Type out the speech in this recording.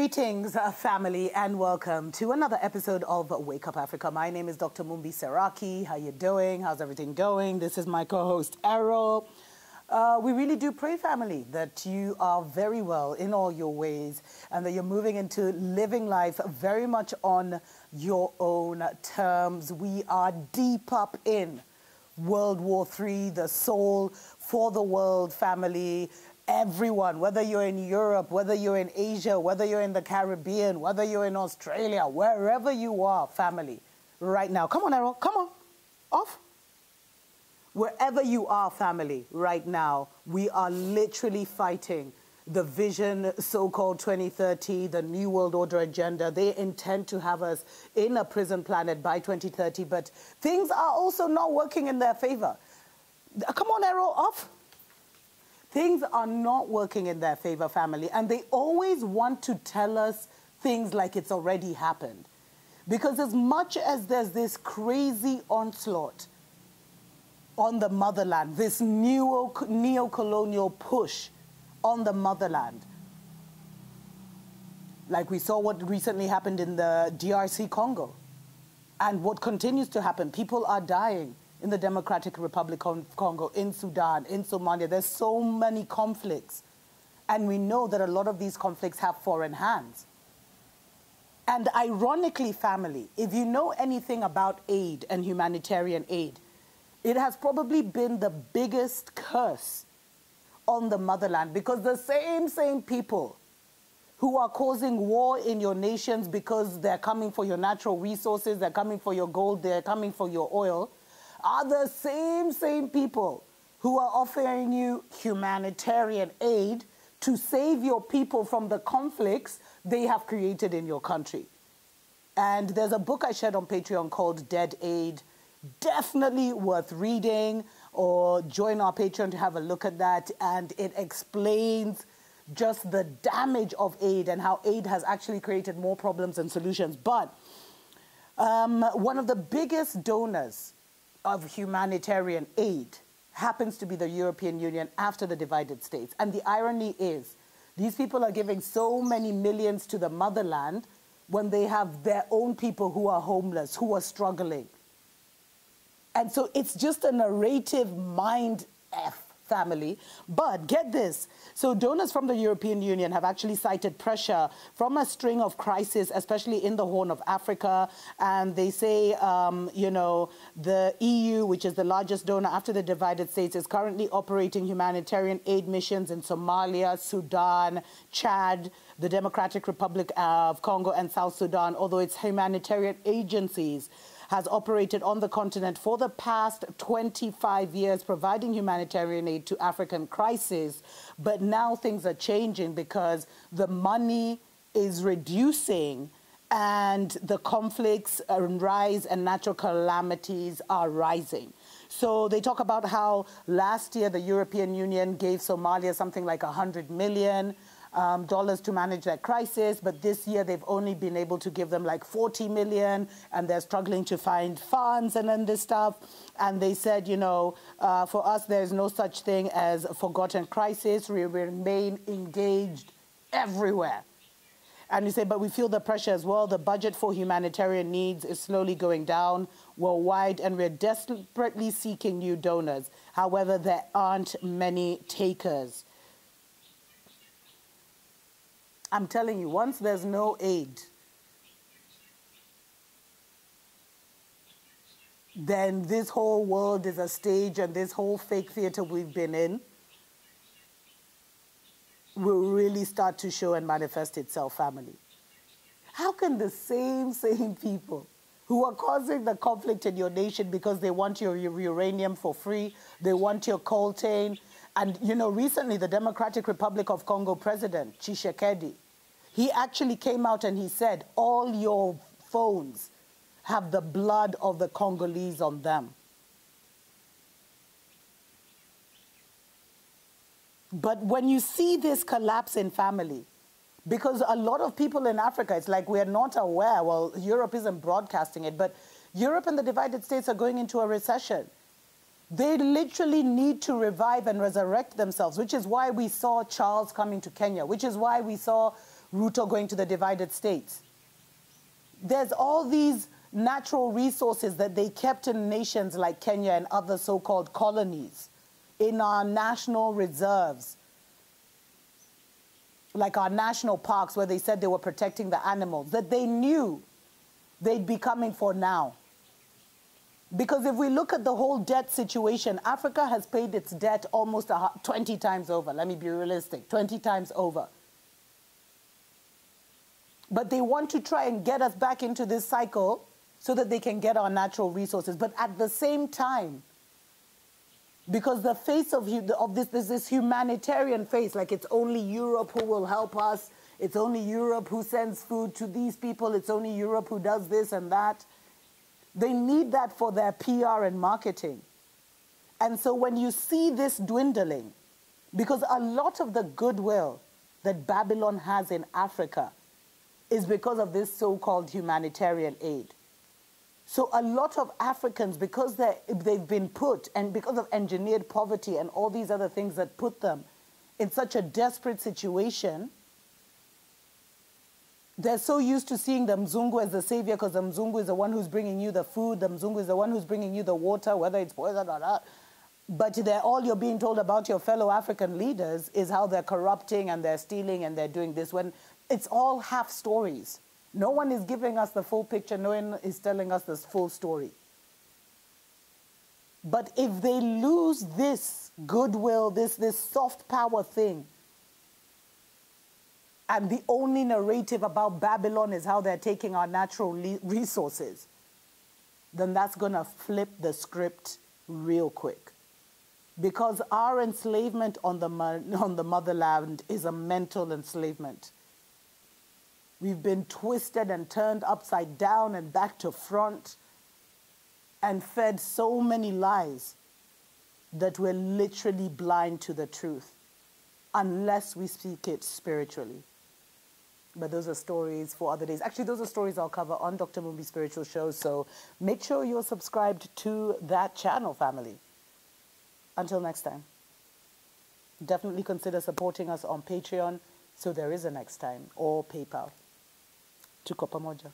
Greetings, family, and welcome to another episode of Wake Up Africa. My name is Dr. Mumbi Seraki. How you doing? How's everything going? This is my co-host, Errol. We really do pray, family, that you are very well in all your ways and that you're moving into living life very much on your own terms. We are deep up in World War III, the soul for the world, family. Everyone, whether you're in Europe, whether you're in Asia, whether you're in the Caribbean, whether you're in Australia, wherever you are, family, right now. Come on, Errol, come on, off. Wherever you are, family, right now, we are literally fighting the vision, so-called 2030, the New World Order agenda. They intend to have us in a prison planet by 2030, but things are also not working in their favor. Come on, Errol, off. Things are not working in their favor, family, and they always want to tell us things like it's already happened. Because as much as there's this crazy onslaught on the motherland, this neo-colonial push on the motherland, like we saw what recently happened in the DRC Congo, and what continues to happen, people are dying in the Democratic Republic of Congo, in Sudan, in Somalia. There's so many conflicts. And we know that a lot of these conflicts have foreign hands. And ironically, family, if you know anything about aid and humanitarian aid, it has probably been the biggest curse on the motherland, because the same people who are causing war in your nations because they're coming for your natural resources, they're coming for your gold, they're coming for your oil, are the same people who are offering you humanitarian aid to save your people from the conflicts they have created in your country. And there's a book I shared on Patreon called Dead Aid. Definitely worth reading, or join our Patreon to have a look at that. And it explains just the damage of aid and how aid has actually created more problems than solutions. But one of the biggest donors of humanitarian aid happens to be the European Union after the divided states. And the irony is, these people are giving so many millions to the motherland when they have their own people who are homeless, who are struggling. And so it's just a narrative mind F, family. But get this. So donors from the European Union have actually cited pressure from a string of crises, especially in the Horn of Africa. And they say, you know, the EU, which is the largest donor after the divided states, is currently operating humanitarian aid missions in Somalia, Sudan, Chad, the Democratic Republic of Congo, and South Sudan, although its humanitarian agencies has operated on the continent for the past 25 years, providing humanitarian aid to African crises. But now things are changing because the money is reducing and the conflicts rise and natural calamities are rising. So they talk about how last year the European Union gave Somalia something like $100 million to manage that crisis, but this year they've only been able to give them like 40 million, and they're struggling to find funds and then this stuff. And they said, you know, for us, there's no such thing as a forgotten crisis. We remain engaged everywhere. And you say, but we feel the pressure as well. The budget for humanitarian needs is slowly going down worldwide, and we're desperately seeking new donors. However, there aren't many takers. I'm telling you, once there's no aid, then this whole world is a stage, and this whole fake theater we've been in will really start to show and manifest itself, family. How can the same people who are causing the conflict in your nation because they want your uranium for free, they want your coltan, and, you know, recently the Democratic Republic of Congo President, Tshisekedi, he actually came out and he said, all your phones have the blood of the Congolese on them. But when you see this collapse in family, because a lot of people in Africa, it's like we're not aware, well, Europe isn't broadcasting it, but Europe and the divided states are going into a recession. They literally need to revive and resurrect themselves, which is why we saw Charles coming to Kenya, which is why we saw Ruto going to the divided states. There's all these natural resources that they kept in nations like Kenya and other so-called colonies, in our national reserves, like our national parks where they said they were protecting the animals, that they knew they'd be coming for now. Because if we look at the whole debt situation, Africa has paid its debt almost 20 times over. Let me be realistic, 20 times over. But they want to try and get us back into this cycle so that they can get our natural resources. But at the same time, because the face of this, there's this humanitarian face, like it's only Europe who will help us, it's only Europe who sends food to these people, it's only Europe who does this and that. They need that for their PR and marketing. And so when you see this dwindling, because a lot of the goodwill that Babylon has in Africa is because of this so-called humanitarian aid. So a lot of Africans, because they've been put, and because of engineered poverty and all these other things that put them in such a desperate situation, they're so used to seeing the Mzungu as the savior, because the Mzungu is the one who's bringing you the food, the Mzungu is the one who's bringing you the water, whether it's poison or not. But all you're being told about your fellow African leaders is how they're corrupting and they're stealing and they're doing this, when it's all half stories. No one is giving us the full picture. No one is telling us this full story. But if they lose this goodwill, this soft power thing, and the only narrative about Babylon is how they're taking our natural resources, then that's going to flip the script real quick. Because our enslavement on the motherland is a mental enslavement. We've been twisted and turned upside down and back to front and fed so many lies that we're literally blind to the truth unless we speak it spiritually. But those are stories for other days. Actually, those are stories I'll cover on Dr. Mumbi's spiritual shows, so make sure you're subscribed to that channel, family. Until next time, definitely consider supporting us on Patreon, so there is a next time, or PayPal. Tuko pamoja.